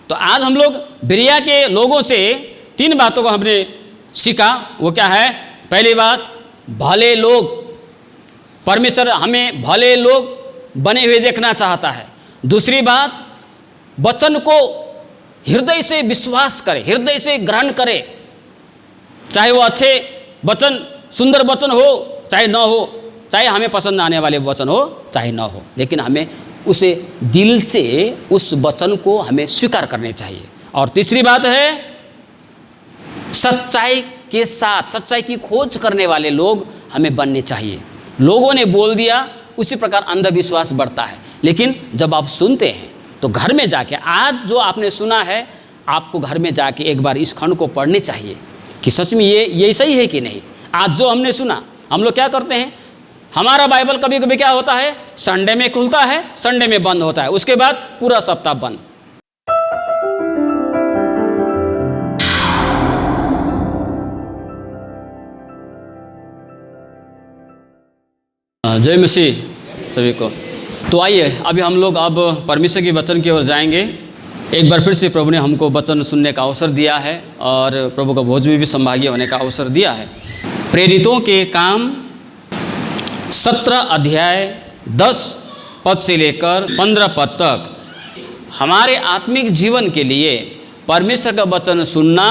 तो आज हम लोग बिरिया के लोगों से 3 बातों को हमने सीखा। वो क्या है? पहली बात, भले लोग। परमेश्वर हमें भले लोग बने हुए देखना चाहता है। दूसरी बात, वचन को हृदय से विश्वास करे, हृदय से ग्रहण करे, चाहे वो अच्छे वचन, सुंदर वचन हो चाहे न हो, चाहे हमें पसंद आने वाले वचन हो चाहे न हो, लेकिन हमें उसे दिल से उस वचन को हमें स्वीकार करने चाहिए। और तीसरी बात है, सच्चाई के साथ सच्चाई की खोज करने वाले लोग हमें बनने चाहिए। लोगों ने बोल दिया उसी प्रकार अंधविश्वास बढ़ता है, लेकिन जब आप सुनते हैं तो घर में जाके, आज जो आपने सुना है, आपको घर में जाके एक बार इस खंड को पढ़ने चाहिए कि सच में ये सही है कि नहीं। आज जो हमने सुना, हम लोग क्या करते हैं, हमारा बाइबल कभी कभी क्या होता है, संडे में खुलता है, संडे में बंद होता है, उसके बाद पूरा सप्ताह बंद। जय मसीह सभी को। तो आइए अभी हम लोग अब परमेश्वर के वचन की ओर जाएंगे। एक बार फिर से प्रभु ने हमको वचन सुनने का अवसर दिया है और प्रभु का भोज में भी संभागी होने का अवसर दिया है। प्रेरितों के काम 17 अध्याय 10 पद से लेकर 15 पद तक हमारे आत्मिक जीवन के लिए परमेश्वर का वचन सुनना,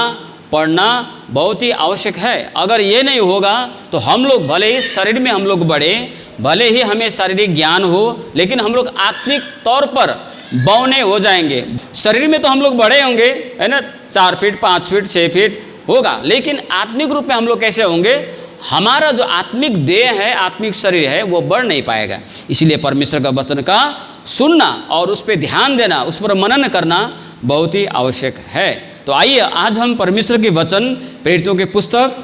पढ़ना बहुत ही आवश्यक है। अगर ये नहीं होगा तो हम लोग भले ही शरीर में हम लोग बढ़े, भले ही हमें शारीरिक ज्ञान हो, लेकिन हम लोग आत्मिक तौर पर बौने हो जाएंगे। शरीर में तो हम लोग बड़े होंगे, है ना, 4 फीट 5 फीट 6 फीट होगा, लेकिन आत्मिक रूप में हम लोग कैसे होंगे? हमारा जो आत्मिक देह है, आत्मिक शरीर है, वो बढ़ नहीं पाएगा। इसलिए परमेश्वर का वचन का सुनना और उस पर ध्यान देना, उस पर मनन करना बहुत ही आवश्यक है। तो आइए आज हम परमेश्वर के वचन प्रेरितों के पुस्तक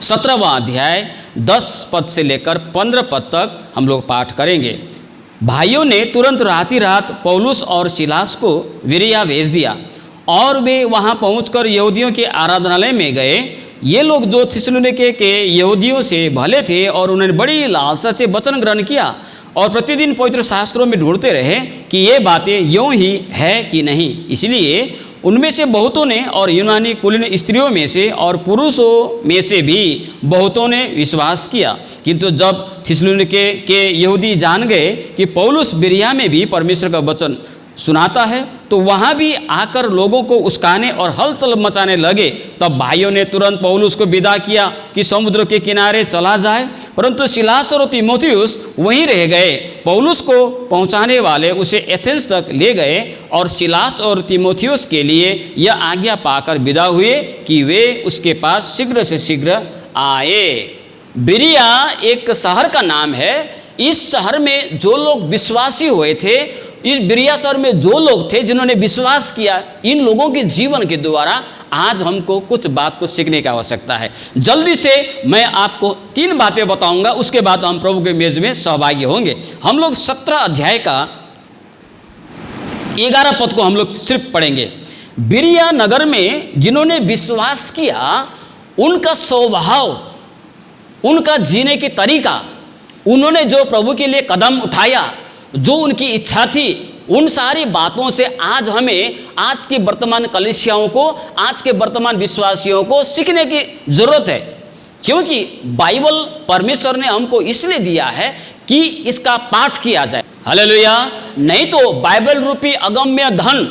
17वां अध्याय 10 पद से लेकर 15 पद तक हम लोग पाठ करेंगे। भाइयों ने तुरंत रात ही रात पौलुस और सिलास को बिरिया भेज दिया और वे वहां पहुंचकर यहूदियों के आराधनालय में गए। ये लोग जो थिस्सलुनीके के यहूदियों से भले थे और उन्होंने बड़ी लालसा से वचन ग्रहण किया और प्रतिदिन पवित्र शास्त्रों में ढूंढते रहे कि ये बातें यूं ही है कि नहीं। इसलिए उनमें से बहुतों ने और यूनानी कुलीन स्त्रियों में से और पुरुषों में से भी बहुतों ने विश्वास किया। किंतु जब थिस्सलुनीके के यहूदी जान गए कि पौलुस बिरिया में भी परमेश्वर का वचन सुनाता है, तो वहाँ भी आकर लोगों को उस्काने और हलचल मचाने लगे। तब भाइयों ने तुरंत पौलुस को विदा किया कि समुद्र के किनारे चला जाए, परंतु सिलास और तीमुथियुस वहीं रह गए। पौलुस को पहुंचाने वाले उसे एथेंस तक ले गए और सिलास और तीमुथियुस के लिए यह आज्ञा पाकर विदा हुए कि वे उसके पास शीघ्र से शीघ्र आए। बिरिया एक शहर का नाम है। इस शहर में जो लोग विश्वासी हुए थे, इस बिरिया शहर में जो लोग थे जिन्होंने विश्वास किया, इन लोगों के जीवन के द्वारा आज हमको कुछ बात को सीखने की आवश्यकता है। जल्दी से मैं आपको 3 बातें बताऊंगा, उसके बाद हम प्रभु के मेज में सहभागी होंगे। हम लोग 17 अध्याय का 11 पद को हम लोग सिर्फ पढ़ेंगे। बिरिया नगर में जिन्होंने विश्वास किया, उनका स्वभाव, उनका जीने की तरीका, उन्होंने जो प्रभु के लिए कदम उठाया, जो उनकी इच्छा थी, उन सारी बातों से आज हमें, आज की वर्तमान कलीसियाओं को, आज के वर्तमान विश्वासियों को सीखने की जरूरत है। क्योंकि बाइबल परमेश्वर ने हमको इसलिए दिया है कि इसका पाठ किया जाए। हालेलुया। नहीं तो बाइबल रूपी अगम्य धन,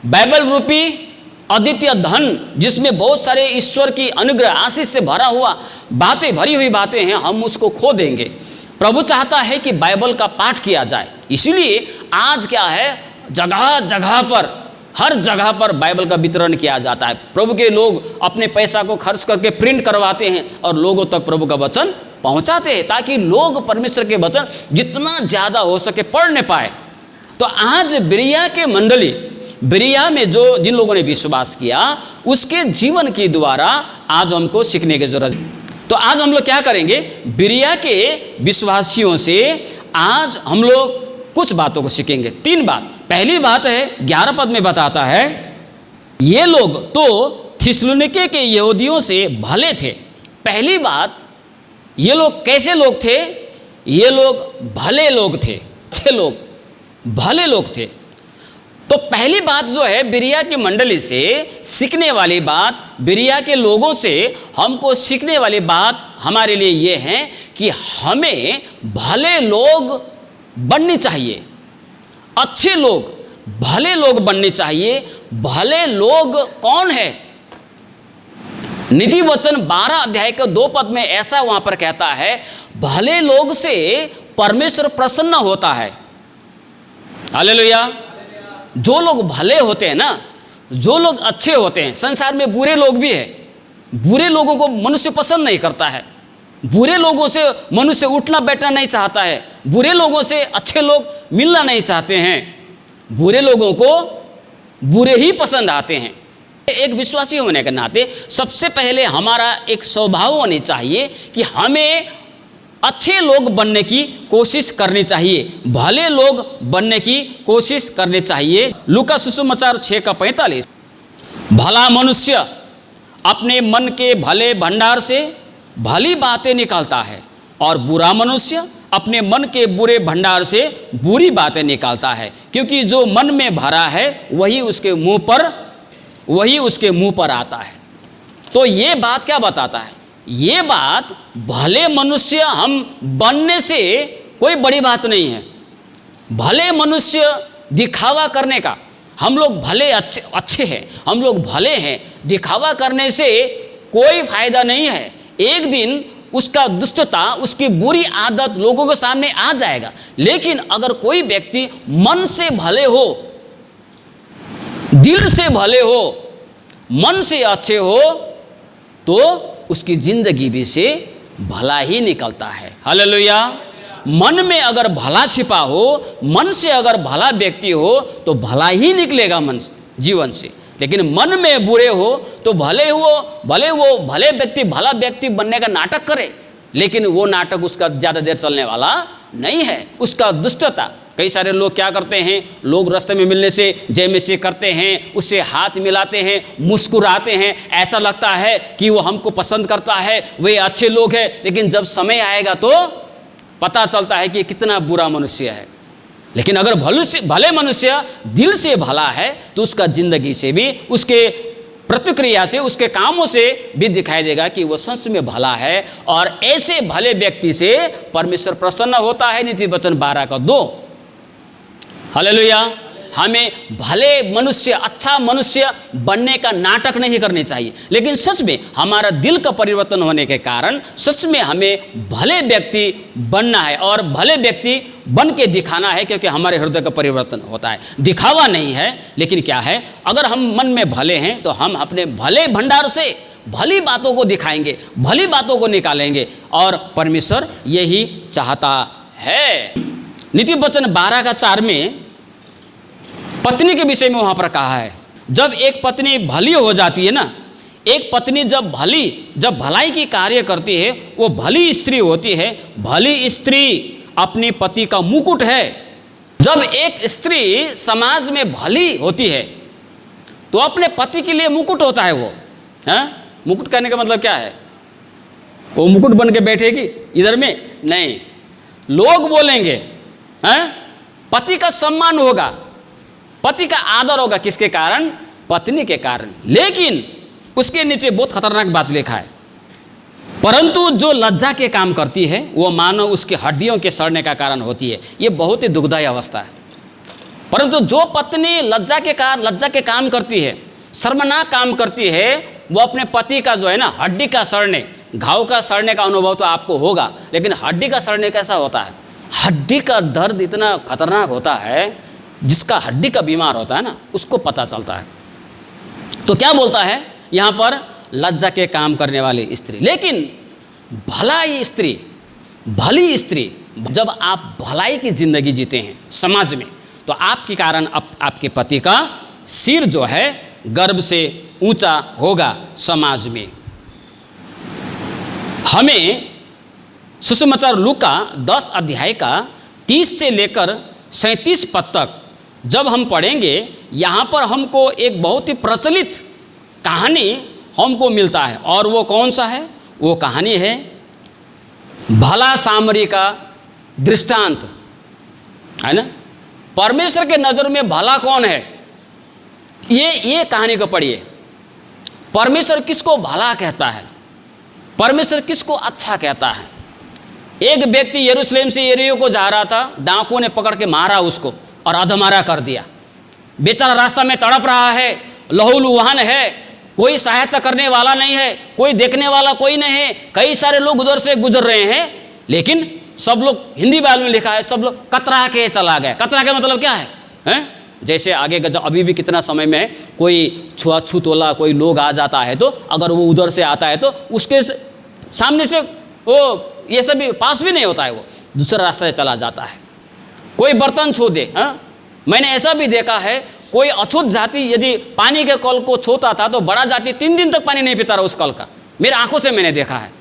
बाइबल रूपी अद्वितीय धन, जिसमें बहुत सारे ईश्वर की अनुग्रह आशीष से भरा हुआ बातें, भरी हुई बातें हैं, हम उसको खो देंगे। प्रभु चाहता है कि बाइबल का पाठ किया जाए। इसीलिए आज क्या है, जगह जगह पर, हर जगह पर बाइबल का वितरण किया जाता है। प्रभु के लोग अपने पैसा को खर्च करके प्रिंट करवाते हैं और लोगों तक प्रभु का वचन पहुंचाते हैं, ताकि लोग परमेश्वर के वचन जितना ज़्यादा हो सके पढ़ने पाए। तो आज बिरिया के मंडली, बिरिया में जो जिन लोगों ने विश्वास किया, उसके जीवन के द्वारा आज हमको सीखने की जरूरत है। तो आज हम लोग क्या करेंगे, बिरिया के विश्वासियों से आज हम लोग कुछ बातों को सीखेंगे। 3 बात। पहली बात है 11 पद में बताता है, ये लोग तो थिस्सलुनीके के यहूदियों से भले थे। पहली बात, ये लोग कैसे लोग थे? ये लोग भले लोग थे, अच्छे लोग, भले लोग थे। तो पहली बात जो है बिरिया की मंडली से सीखने वाली बात, बिरिया के लोगों से हमको सीखने वाली बात हमारे लिए ये है कि हमें भले लोग बनने चाहिए, अच्छे लोग, भले लोग बनने चाहिए। भले लोग कौन है? नीति वचन 12 अध्याय के 2 पद में ऐसा वहां पर कहता है, भले लोग से परमेश्वर प्रसन्न होता है। हालेलुया। जो लोग भले होते हैं ना, जो लोग अच्छे होते हैं, संसार में बुरे लोग भी है, बुरे लोगों को मनुष्य पसंद नहीं करता है, बुरे लोगों से मनुष्य उठना बैठना नहीं चाहता है, बुरे लोगों से अच्छे लोग मिलना नहीं चाहते हैं, बुरे लोगों को बुरे ही पसंद आते हैं। एक विश्वासी होने के नाते सबसे पहले हमारा एक स्वभाव होनी चाहिए कि हमें अच्छे लोग बनने की कोशिश करनी चाहिए, भले लोग बनने की कोशिश करनी चाहिए। लूका सुसमाचार 6:45, भला मनुष्य अपने मन के भले भंडार से भली बातें निकालता है और बुरा मनुष्य अपने मन के बुरे भंडार से बुरी बातें निकालता है, क्योंकि जो मन में भरा है वही उसके मुंह पर आता है। तो ये बात क्या बताता है? ये बात भले मनुष्य हम बनने से कोई बड़ी बात नहीं है। भले मनुष्य दिखावा करने का, हम लोग भले अच्छे हैं, हम लोग भले हैं, दिखावा करने से कोई फायदा नहीं है। एक दिन उसका दुष्टता, उसकी बुरी आदत लोगों के सामने आ जाएगा। लेकिन अगर कोई व्यक्ति मन से भले हो, दिल से भले हो, मन से अच्छे हो, तो उसकी जिंदगी भी से भला ही निकलता है। हालेलुया। मन में अगर भला छिपा हो, मन से अगर भला व्यक्ति हो तो भला ही निकलेगा मन जीवन से। लेकिन मन में बुरे हो तो भले वो भले व्यक्ति भला व्यक्ति बनने का नाटक करे, लेकिन वो नाटक उसका ज़्यादा देर चलने वाला नहीं है। उसका दुष्टता, कई सारे लोग क्या करते हैं, लोग रास्ते में मिलने से जय मसीह करते हैं, उससे हाथ मिलाते हैं, मुस्कुराते हैं, ऐसा लगता है कि वो हमको पसंद करता है, वे अच्छे लोग हैं। लेकिन जब समय आएगा तो पता चलता है कि कितना बुरा मनुष्य है। लेकिन अगर भले मनुष्य दिल से भला है तो उसका जिंदगी से भी, उसके प्रतिक्रिया से, उसके कामों से भी दिखाई देगा कि वो सच में भला है। और ऐसे भले व्यक्ति से परमेश्वर प्रसन्न होता है। नीति वचन 12:2। हालेलुया। हमें भले मनुष्य, अच्छा मनुष्य बनने का नाटक नहीं करनी चाहिए, लेकिन सच में हमारा दिल का परिवर्तन होने के कारण सच में हमें भले व्यक्ति बनना है और भले व्यक्ति बन के दिखाना है, क्योंकि हमारे हृदय का परिवर्तन होता है। दिखावा नहीं है, लेकिन क्या है, अगर हम मन में भले हैं तो हम अपने भले भंडार से भली बातों को दिखाएंगे, भली बातों को निकालेंगे, और परमेश्वर यही चाहता है। नीति वचन 12:4 में पत्नी के विषय में वहाँ पर कहा है, जब एक पत्नी भली हो जाती है ना, एक पत्नी जब भलाई की कार्य करती है, वो भली स्त्री होती है। भली स्त्री अपने पति का मुकुट है। जब एक स्त्री समाज में भली होती है तो अपने पति के लिए मुकुट होता है। वो मुकुट कहने का मतलब क्या है? वो मुकुट बन के बैठेगी इधर में नहीं, लोग बोलेंगे, पति का सम्मान होगा, पति का आदर होगा। किसके कारण? पत्नी के कारण। लेकिन उसके नीचे बहुत खतरनाक बात लिखा है, परंतु जो लज्जा के काम करती है वो मानो उसकी हड्डियों के सड़ने का कारण होती है। ये बहुत ही दुखदायी अवस्था है। परंतु जो पत्नी लज्जा के काम करती है, शर्मनाक काम करती है, वो अपने पति का जो है ना हड्डी का सड़ने, घाव का सड़ने का अनुभव तो आपको होगा। लेकिन हड्डी का सड़ने कैसा होता है? हड्डी का दर्द इतना खतरनाक होता है, जिसका हड्डी का बीमार होता है ना, उसको पता चलता है। तो क्या बोलता है यहाँ पर? लज्जा के काम करने वाली स्त्री। लेकिन भलाई स्त्री, भली स्त्री, जब आप भलाई की जिंदगी जीते हैं समाज में, तो आपके कारण आपके पति का सिर जो है गर्व से ऊंचा होगा समाज में। हमें सुसमाचार लूका 10 अध्याय का 30 से लेकर 37 पद तक जब हम पढ़ेंगे, यहाँ पर हमको एक बहुत ही प्रचलित कहानी हमको मिलता है। और वो कौन सा है? वो कहानी है भला सामरी का दृष्टांत, है ना। परमेश्वर के नज़र में भला कौन है? ये कहानी को पढ़िए। परमेश्वर किसको भला कहता है, परमेश्वर किसको अच्छा कहता है। एक व्यक्ति यरूशलेम से यरीहो को जा रहा था, डाकुओं ने पकड़ के मारा उसको और अधमरा कर दिया। बेचारा रास्ता में तड़प रहा है, लहूलुहान है, कोई सहायता करने वाला नहीं है, कोई देखने वाला कोई नहीं है। कई सारे लोग उधर से गुजर रहे हैं, लेकिन सब लोग, हिंदी बाइबल में लिखा है, सब लोग कतरा के चला गया। कतरा के मतलब क्या है? जैसे आगे का अभी भी कितना समय में कोई छुआछूत वाला कोई लोग आ जाता है, तो अगर वो उधर से आता है तो उसके सामने से वो ये सब भी पास भी नहीं होता है, वो दूसरा रास्ता से चला जाता है। कोई बर्तन छू दे, मैंने ऐसा भी देखा है, कोई अछूत जाति यदि पानी के कल को छूता था तो बड़ा जाति 3 दिन तक पानी नहीं पीता रहा उस कल का। मेरे आंखों से मैंने देखा है,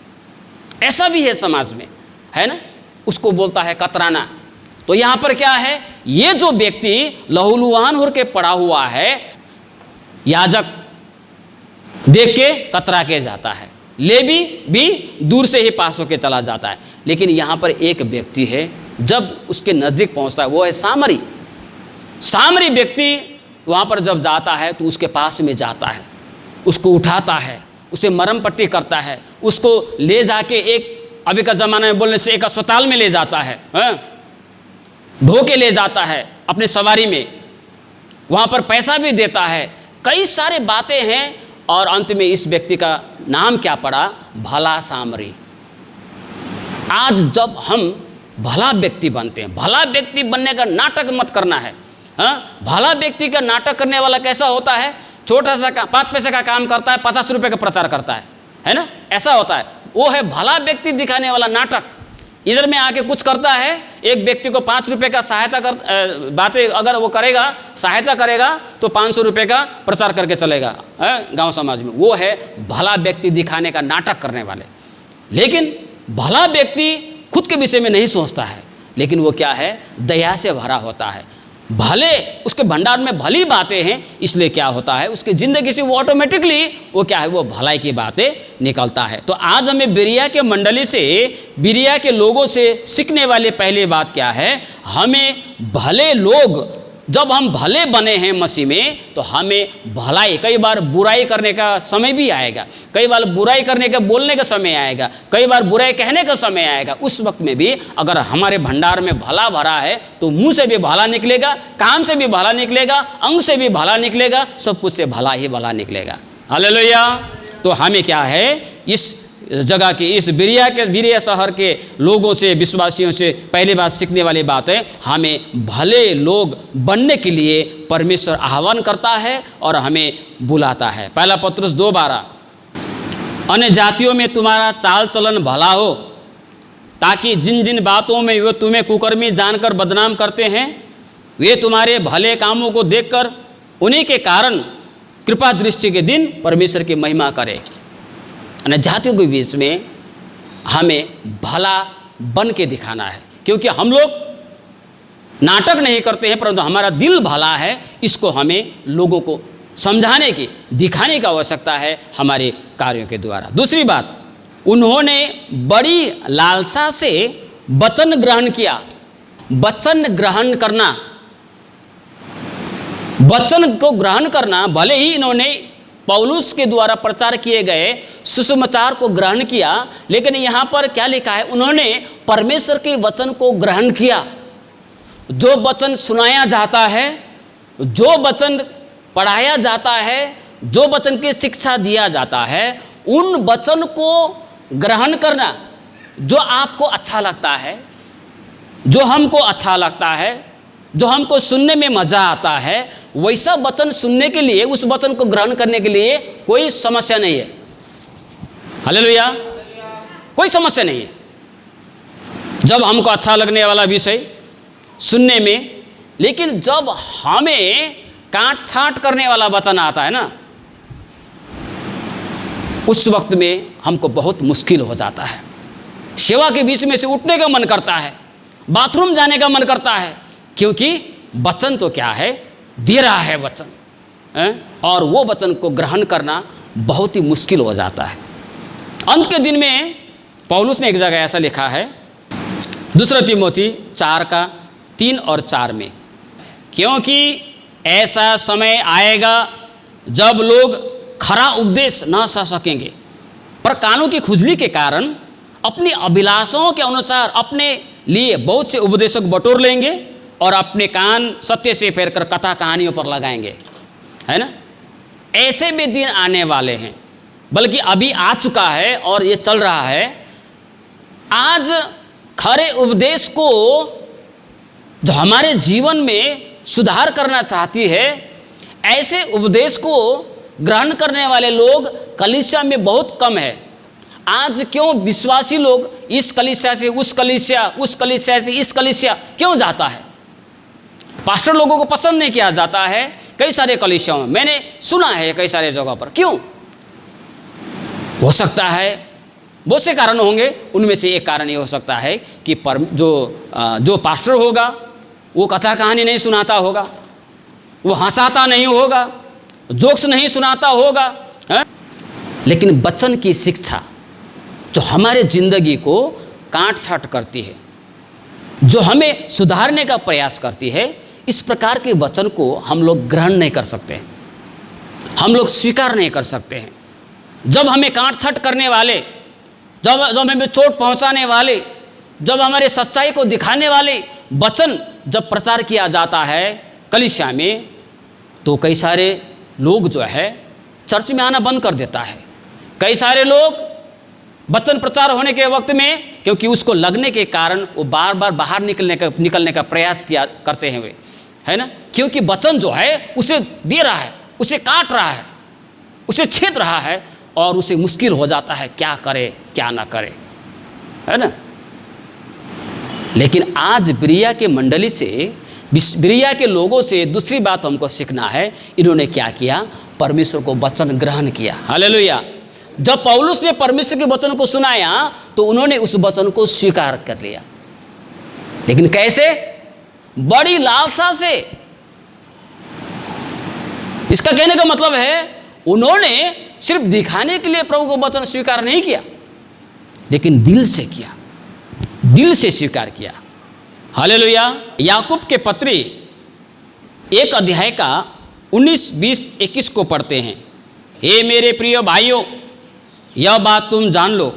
ऐसा भी है समाज में, है ना। उसको बोलता है कतराना। तो यहाँ पर क्या है, ये जो व्यक्ति लहूलुहान होकर पड़ा हुआ है, याजक देख के कतरा के जाता है, लेवी भी दूर से ही पास होके चला जाता है। लेकिन यहाँ पर एक व्यक्ति है, जब उसके नज़दीक पहुँचता है, वो है सामरी। सामरी व्यक्ति वहाँ पर जब जाता है तो उसके पास में जाता है, उसको उठाता है, उसे मरहम पट्टी करता है, उसको ले जाके एक, अभी का ज़माना में बोलने से, एक अस्पताल में ले जाता है, ढो के ले जाता है अपने सवारी में, वहाँ पर पैसा भी देता है, कई सारे बातें हैं। और अंत में इस व्यक्ति का नाम क्या पड़ा, भला सामरी। आज जब हम भला व्यक्ति बनते हैं, भला व्यक्ति बनने का नाटक मत करना है। भला व्यक्ति का नाटक करने वाला कैसा होता है, छोटा सा 5 पैसे का काम करता है, 50 रुपये का प्रचार करता है ना, ऐसा होता है। वो है भला व्यक्ति दिखाने वाला नाटक। इधर में आके कुछ करता है, एक व्यक्ति को 5 रुपये का सहायता कर बातें अगर वो करेगा, सहायता करेगा तो 500 रुपये का प्रचार करके चलेगा गांव समाज में। वो है भला व्यक्ति दिखाने का नाटक करने वाले। लेकिन भला व्यक्ति खुद के विषय में नहीं सोचता है, लेकिन वो क्या है, दया से भरा होता है। भले उसके भंडार में भली बातें हैं, इसलिए क्या होता है, उसकी ज़िंदगी से वो ऑटोमेटिकली वो क्या है, वो भलाई की बातें निकलता है। तो आज हमें बिरिया के मंडली से, बिरिया के लोगों से सीखने वाली पहली बात क्या है, हमें भले लोग, जब हम भले बने हैं मसीह में, तो हमें भलाई, कई बार बुराई करने का समय भी आएगा, कई बार बुराई करने का बोलने का समय आएगा, कई बार बुराई कहने का समय आएगा। उस वक्त में भी अगर हमारे भंडार में भला भरा है तो मुंह से भी भला निकलेगा, काम से भी भला निकलेगा, अंग से भी भला निकलेगा, सब कुछ से भला ही भला निकलेगा। हालेलुया। तो हमें क्या है, इस जगह के, इस बिरिया शहर के लोगों से, विश्वासियों से पहली बात सीखने वाली बात है, हमें भले लोग बनने के लिए परमेश्वर आह्वान करता है और हमें बुलाता है। पहला पत्रुस 2:12, अन्य जातियों में तुम्हारा चाल चलन भला हो, ताकि जिन जिन बातों में वे तुम्हें कुकर्मी जानकर बदनाम करते हैं, वे तुम्हारे भले कामों को देखकर उन्हीं के कारण कृपा दृष्टि के दिन परमेश्वर की महिमा करें। जातियों के बीच में हमें भला बन के दिखाना है, क्योंकि हम लोग नाटक नहीं करते हैं, परंतु हमारा दिल भला है। इसको हमें लोगों को समझाने की, दिखाने की आवश्यकता है हमारे कार्यों के द्वारा। दूसरी बात, उन्होंने बड़ी लालसा से वचन ग्रहण किया। वचन ग्रहण करना, वचन को ग्रहण करना, भले ही इन्होंने पौलुस के द्वारा प्रचार किए गए सुसमाचार को ग्रहण किया, लेकिन यहाँ पर क्या लिखा है, उन्होंने परमेश्वर के वचन को ग्रहण किया। जो वचन सुनाया जाता है, जो वचन पढ़ाया जाता है, जो वचन की शिक्षा दिया जाता है, उन वचन को ग्रहण करना। जो आपको अच्छा लगता है, जो हमको अच्छा लगता है, जो हमको सुनने में मज़ा आता है, वैसा वचन सुनने के लिए, उस वचन को ग्रहण करने के लिए कोई समस्या नहीं है। हालेलुया। कोई समस्या नहीं है जब हमको अच्छा लगने वाला विषय सुनने में। लेकिन जब हमें काट छांट करने वाला वचन आता है ना, उस वक्त में हमको बहुत मुश्किल हो जाता है। सेवा के बीच में से उठने का मन करता है, बाथरूम जाने का मन करता है, क्योंकि वचन तो क्या है, दे रहा है वचन, और वो वचन को ग्रहण करना बहुत ही मुश्किल हो जाता है। अंत के दिन में पौलुस ने एक जगह ऐसा लिखा है, 2 तीमुथी 4:3 और 4 में, क्योंकि ऐसा समय आएगा जब लोग खरा उपदेश न सह सकेंगे, पर कानों की खुजली के कारण अपनी अभिलाषाओं के अनुसार अपने लिए बहुत से उपदेशक बटोर लेंगे और अपने कान सत्य से फेर कर कथा कहानियों पर लगाएंगे, है ना। ऐसे भी दिन आने वाले हैं, बल्कि अभी आ चुका है और ये चल रहा है। आज खरे उपदेश को जो हमारे जीवन में सुधार करना चाहती है, ऐसे उपदेश को ग्रहण करने वाले लोग कलीसिया में बहुत कम है। आज क्यों विश्वासी लोग इस कलीसिया से उस कलीसिया, उस कलीसिया से इस कलीसिया क्यों जाता है? पास्टर लोगों को पसंद नहीं किया जाता है कई सारे कलीसियाओं में, मैंने सुना है कई सारे जगहों पर। क्यों? हो सकता है बहुत से कारण होंगे, उनमें से एक कारण ये हो सकता है कि जो पास्टर होगा वो कथा कहानी नहीं सुनाता होगा, वो हंसाता नहीं होगा, जोक्स नहीं सुनाता होगा, है? लेकिन वचन की शिक्षा जो हमारे जिंदगी को काट छाट करती है, जो हमें सुधारने का प्रयास करती है, इस प्रकार के वचन को हम लोग ग्रहण नहीं कर सकते, हम लोग स्वीकार नहीं कर सकते हैं। जब हमें काट छाट करने वाले, जब हमें चोट पहुंचाने वाले, जब हमारे सच्चाई को दिखाने वाले वचन जब प्रचार किया जाता है कलीसिया में, तो कई सारे लोग जो है चर्च में आना बंद कर देता है। कई सारे लोग वचन प्रचार होने के वक्त में, क्योंकि उसको लगने के कारण वो बार बार बाहर निकलने का प्रयास करते हैं वे, है ना। क्योंकि वचन जो है उसे दे रहा है, उसे काट रहा है, उसे छेद रहा है और उसे मुश्किल हो जाता है क्या करे क्या ना करे, है ना। लेकिन आज बिरिया के मंडली से, बिरिया के लोगों से दूसरी बात हमको सीखना है। इन्होंने क्या किया? परमेश्वर को वचन ग्रहण किया। हालेलुया। जब पौलुस ने परमेश्वर के वचन को सुनाया तो उन्होंने उस वचन को स्वीकार कर लिया। लेकिन कैसे? बड़ी लालसा से। इसका कहने का मतलब है उन्होंने सिर्फ दिखाने के लिए प्रभु को वचन स्वीकार नहीं किया, लेकिन दिल से किया, दिल से स्वीकार किया। हालेलुया। याकूब के पत्री 1 अध्याय का 19, 20, 21 को पढ़ते हैं। हे मेरे प्रिय भाइयों, यह बात तुम जान लो,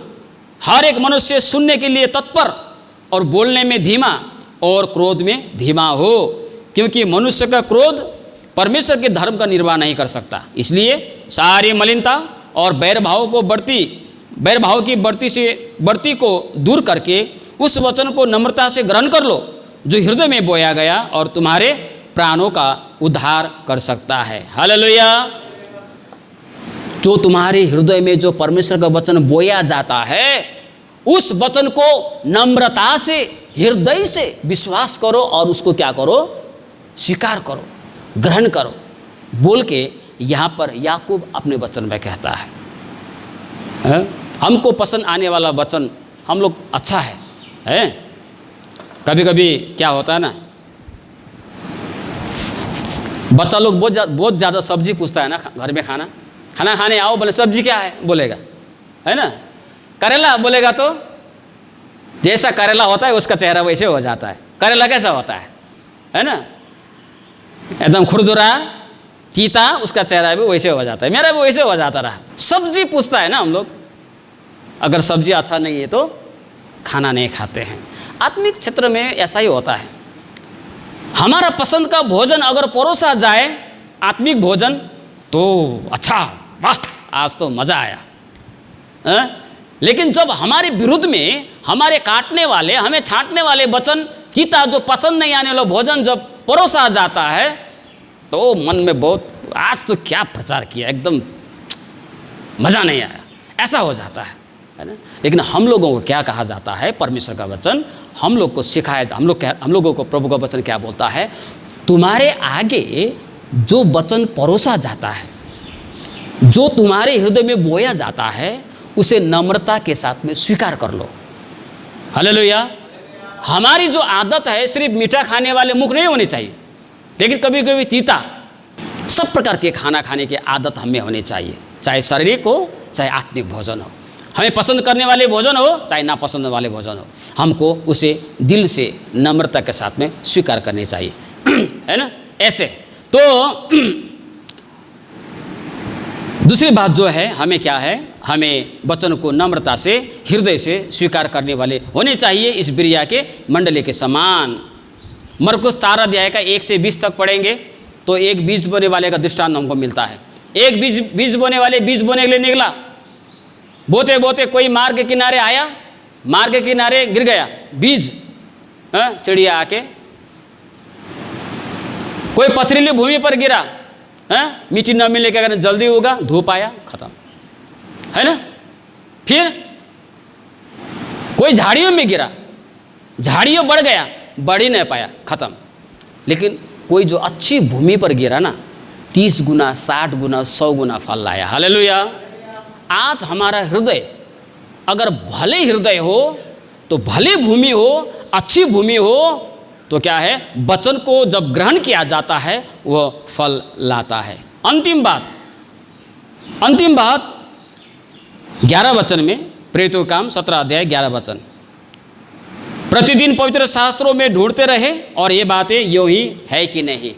हर एक मनुष्य सुनने के लिए तत्पर और बोलने में धीमा और क्रोध में धीमा हो, क्योंकि मनुष्य का क्रोध परमेश्वर के धर्म का निर्वाह नहीं कर सकता। इसलिए सारी मलिनता और बैरभाव की बढ़ती को दूर करके उस वचन को नम्रता से ग्रहण कर लो, जो हृदय में बोया गया और तुम्हारे प्राणों का उद्धार कर सकता है। हालेलुया। जो तुम्हारे हृदय में जो परमेश्वर का वचन बोया जाता है, उस वचन को नम्रता से, हृदय से विश्वास करो और उसको क्या करो? स्वीकार करो, ग्रहण करो, बोल के यहाँ पर याकूब अपने वचन में कहता है, हमको पसंद आने वाला वचन हम लोग अच्छा है। कभी कभी क्या होता है ना, बच्चा लोग बहुत ज़्यादा सब्जी पूछता है ना, घर में खाना खाने आओ, बोले सब्जी क्या है बोलेगा, है ना। करेला बोलेगा तो जैसा करेला होता है उसका चेहरा वैसे हो जाता है। करेला कैसा होता है ना, एकदम खुरदुरा तीता, उसका चेहरा भी वैसे हो जाता है, मेरा भी वैसे हो जाता रहा। सब्जी पूछता है ना हम लोग, अगर सब्जी अच्छा नहीं है तो खाना नहीं खाते हैं। आत्मिक क्षेत्र में ऐसा ही होता है। हमारा पसंद का भोजन अगर परोसा जाए, आत्मिक भोजन, तो अच्छा, वाह आज तो मज़ा आया। लेकिन जब हमारे विरुद्ध में हमारे काटने वाले, हमें छांटने वाले वचन, चिता जो पसंद नहीं आने वाला भोजन जब परोसा जाता है, तो मन में बहुत, आज तो क्या प्रचार किया, एकदम मज़ा नहीं आया, ऐसा हो जाता है ना। लेकिन हम लोगों को क्या कहा जाता है? परमेश्वर का वचन हम लोग को सिखाया, हम लोगों को प्रभु का वचन क्या बोलता है? तुम्हारे आगे जो वचन परोसा जाता है, जो तुम्हारे हृदय में बोया जाता है, उसे नम्रता के साथ में स्वीकार कर लो। हालेलुया। हमारी जो आदत है सिर्फ मीठा खाने वाले मुख नहीं होनी चाहिए, लेकिन कभी कभी तीता, सब प्रकार के खाना खाने की आदत हमें होनी चाहिए, चाहे शारीरिक हो चाहे आत्मिक भोजन हो, हमें पसंद करने वाले भोजन हो चाहे नापसंद वाले भोजन हो, हमको उसे दिल से नम्रता के साथ में स्वीकार करनी चाहिए, है ना। ऐसे तो दूसरी बात जो है, हमें क्या है, हमें वचन को नम्रता से, हृदय से स्वीकार करने वाले होने चाहिए, इस बिरिया के मंडली के समान। मरकुस 4 अध्याय का 1 से 20 तक पढ़ेंगे तो एक बीज बोने वाले का दृष्टांत हमको मिलता है। एक बीज बोने वाले बीज बोने के लिए निकला, बोते बोते कोई मार्ग के किनारे आया, मार्ग के किनारे गिर गया बीज, चिड़िया आके, कोई पथरीली भूमि पर गिरा, मिट्टी न मिलने के कारण जल्दी होगा, धूप आया, खत्म, है ना। फिर कोई झाड़ियों में गिरा, झाड़ियों बढ़ गया, बढ़ ही नहीं पाया, खत्म। लेकिन कोई जो अच्छी भूमि पर गिरा ना, 30 गुना, 60 गुना, 100 गुना फल लाया। हालेलुया। आज हमारा हृदय अगर भले हृदय हो, तो भले भूमि हो, अच्छी भूमि हो, तो क्या है, वचन को जब ग्रहण किया जाता है वह फल लाता है। अंतिम बात 11 वचन में, प्रेरितों का काम 17 अध्याय 11 वचन, प्रतिदिन पवित्र शास्त्रों में ढूंढते रहे और ये बातें यूं ही है कि नहीं।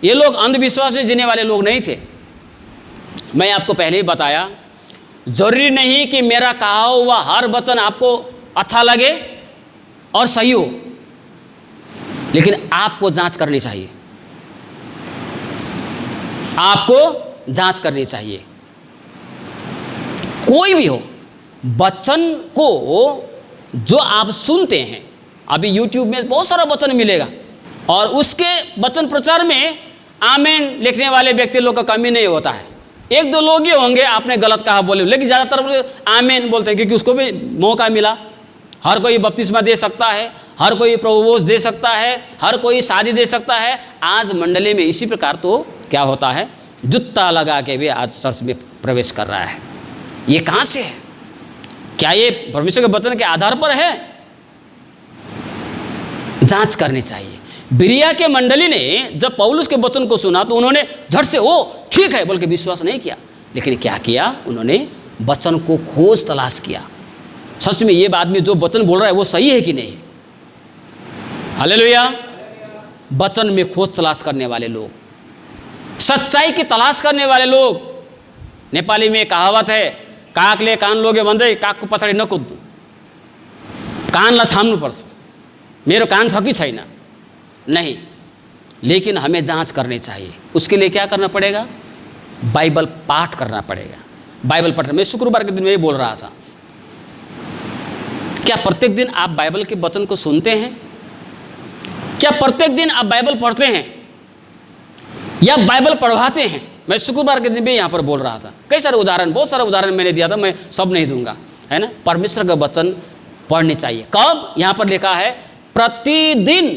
ये लोग अंधविश्वास में जीने वाले लोग नहीं थे। मैं आपको पहले ही बताया, जरूरी नहीं कि मेरा कहा हुआ हर वचन आपको अच्छा लगे और सही हो, लेकिन आपको जांच करनी चाहिए, आपको जांच करनी चाहिए। कोई भी हो, वचन को जो आप सुनते हैं, अभी YouTube में बहुत सारा वचन मिलेगा और उसके वचन प्रचार में आमेन लिखने वाले व्यक्ति लोग का कमी नहीं होता है। 1-2 लोग ही होंगे आपने गलत कहा बोले, लेकिन ज़्यादातर आमेन बोलते हैं, क्योंकि उसको भी मौका मिला। हर कोई बपतिस्मा दे सकता है, हर कोई प्रभुभोज दे सकता है, हर कोई शादी दे सकता है। आज मंडली में इसी प्रकार तो क्या होता है, जूता लगा के भी आज चर्च में प्रवेश कर रहा है। ये कहाँ से है? क्या ये परमेश्वर के वचन के आधार पर है? जांच करनी चाहिए। बिरिया के मंडली ने जब पौलुस के वचन को सुना तो उन्होंने झट से ओ ठीक है बोल के विश्वास नहीं किया, लेकिन क्या किया, उन्होंने वचन को खोज तलाश किया। सच में ये आदमी जो वचन बोल रहा है वो सही है कि नहीं। हालेलुया। वचन में खोज तलाश करने वाले लोग, सच्चाई की तलाश करने वाले लोग। नेपाली में कहावत है, कागले कान लोगे भन्दै कागको पछाडि नकुद्नु। कानलाई छाम्नुपर्छ, मेरो कान छ कि छैन, नहीं। लेकिन हमें जांच करनी चाहिए। उसके लिए क्या करना पड़ेगा? बाइबल पाठ करना पड़ेगा। बाइबल पढ़ना, मैं शुक्रवार के दिन में ये बोल रहा था, क्या प्रत्येक दिन आप बाइबल के वचन को सुनते हैं? क्या प्रत्येक दिन आप बाइबल पढ़ते हैं या बाइबल पढ़वाते हैं? मैं शुक्रवार के दिन भी यहाँ पर बोल रहा था। कई सारे उदाहरण, बहुत सारे उदाहरण मैंने दिया था, मैं सब नहीं दूंगा, है ना। परमेश्वर का वचन पढ़नी चाहिए। कब? यहाँ पर लिखा है प्रतिदिन।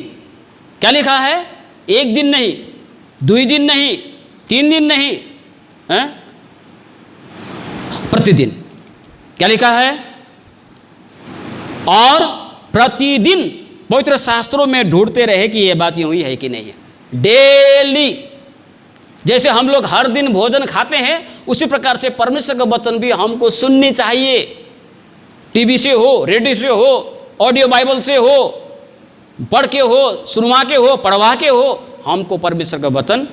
क्या लिखा है? 1 दिन नहीं, 2 दिन नहीं, 3 दिन नहीं, है? प्रतिदिन। क्या लिखा है? और प्रतिदिन पवित्र शास्त्रों में ढूंढते रहे कि यह बात यूं ही है कि नहीं है। डेली, जैसे हम लोग हर दिन भोजन खाते हैं, उसी प्रकार से परमेश्वर का वचन भी हमको सुननी चाहिए। टीवी से हो, रेडियो से हो, ऑडियो बाइबल से हो, पढ़ के हो, सुनवा के हो, पढ़वा के हो, हमको परमेश्वर का वचन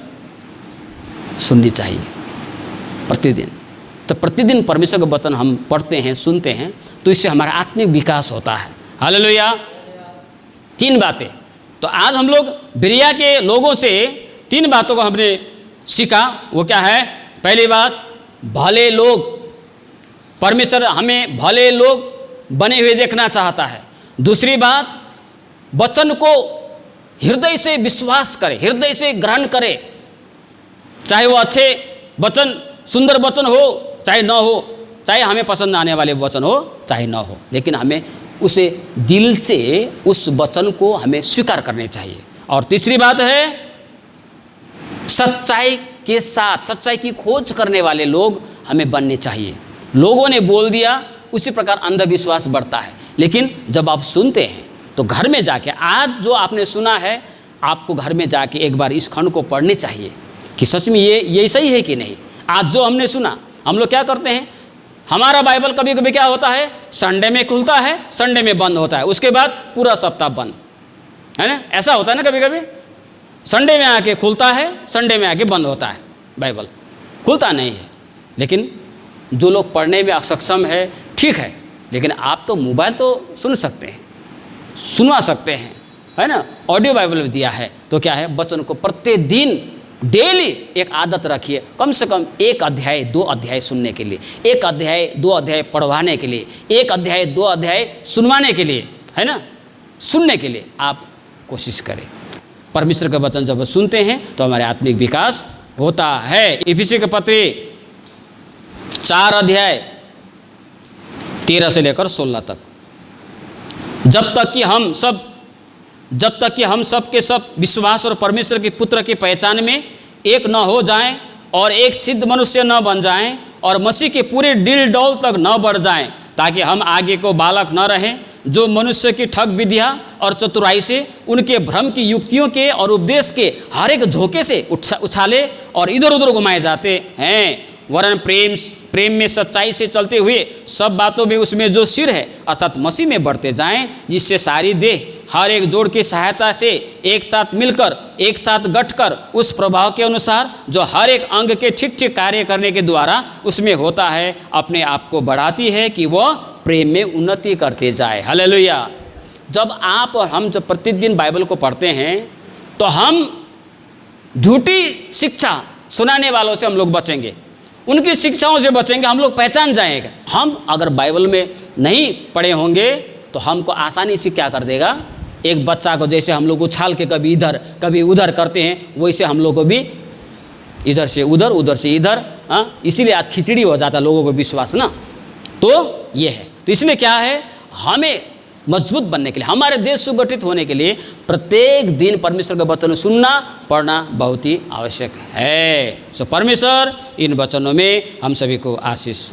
सुननी चाहिए प्रतिदिन। तो प्रतिदिन परमेश्वर का वचन हम पढ़ते हैं, सुनते हैं, तो इससे हमारा आत्मिक विकास होता है। हालेलुया। 3 बातें। तो आज हम लोग बिरिया के लोगों से 3 बातों को हमने सीखा। वो क्या है? पहली बात, भले लोग। परमेश्वर हमें भले लोग बने हुए देखना चाहता है। दूसरी बात, वचन को हृदय से विश्वास करे, हृदय से ग्रहण करे, चाहे वो अच्छे वचन, सुंदर वचन हो, चाहे न हो, चाहे हमें पसंद आने वाले वचन हो, चाहे न हो, लेकिन हमें उसे दिल से उस वचन को हमें स्वीकार करने चाहिए। और तीसरी बात है, सच्चाई के साथ, सच्चाई की खोज करने वाले लोग हमें बनने चाहिए। लोगों ने बोल दिया, उसी प्रकार अंधविश्वास बढ़ता है। लेकिन जब आप सुनते हैं तो घर में जाके, आज जो आपने सुना है, आपको घर में जाके एक बार इस खंड को पढ़नी चाहिए कि सच में ये सही है कि नहीं। आज जो हमने सुना, हम लोग क्या करते हैं, हमारा बाइबल कभी कभी क्या होता है, संडे में खुलता है, संडे में बंद होता है, उसके बाद पूरा सप्ताह बंद, है ना। ऐसा होता है ना कभी कभी। संडे में आके खुलता है, संडे में आके बंद होता है, बाइबल खुलता नहीं है। लेकिन जो लोग पढ़ने में असक्षम है, ठीक है, लेकिन आप तो मोबाइल तो सुन सकते हैं, सुनवा सकते हैं, है ना। ऑडियो बाइबल में दिया है। तो क्या है, वचन को प्रतिदिन डेली एक आदत रखिए, कम से कम 1 अध्याय 2 अध्याय सुनने के लिए, 1 अध्याय 2 अध्याय पढ़वाने के लिए, 1 अध्याय 2 अध्याय सुनवाने के लिए, है ना, सुनने के लिए आप कोशिश करें। परमेश्वर का वचन जब सुनते हैं तो हमारे आत्मिक विकास होता है। इफिसी के पत्र 4 अध्याय 13 से लेकर 16 तक, जब तक कि हम सब के सब विश्वास और परमेश्वर के पुत्र की पहचान में एक न हो जाएं और एक सिद्ध मनुष्य न बन जाएं और मसीह के पूरे डिल डौल तक न बढ़ जाएं, ताकि हम आगे को बालक न रहें, जो मनुष्य की ठग विधियाँ और चतुराई से, उनके भ्रम की युक्तियों के और उपदेश के हर एक झोंके से उछाले और इधर उधर घुमाए जाते हैं, वरन प्रेम में सच्चाई से चलते हुए सब बातों में उसमें जो सिर है अर्थात मसीह में बढ़ते जाएं, जिससे सारी देह हर एक जोड़ की सहायता से एक साथ मिलकर, एक साथ गठकर उस प्रभाव के अनुसार जो हर एक अंग के ठीक ठीक कार्य करने के द्वारा उसमें होता है, अपने आप को बढ़ाती है कि वह प्रेम में उन्नति करते जाए। हालेलुया। जब आप और हम जब प्रतिदिन बाइबल को पढ़ते हैं तो हम झूठी शिक्षा सुनाने वालों से हम लोग बचेंगे, उनकी शिक्षाओं से बचेंगे, हम लोग पहचान जाएंगे। हम अगर बाइबल में नहीं पढ़े होंगे तो हमको आसानी से क्या कर देगा, एक बच्चा को जैसे हम लोग उछाल के कभी इधर कभी उधर करते हैं, वैसे हम लोग को भी इधर से उधर, उधर से इधर, इसीलिए आज खिचड़ी हो जाता है लोगों को विश्वास ना। तो ये है, तो इसलिए क्या है, हमें मजबूत बनने के लिए, हमारे देश सुगठित होने के लिए प्रत्येक दिन परमेश्वर का वचन सुनना पढ़ना बहुत ही आवश्यक है। सो परमेश्वर इन वचनों में हम सभी को आशीष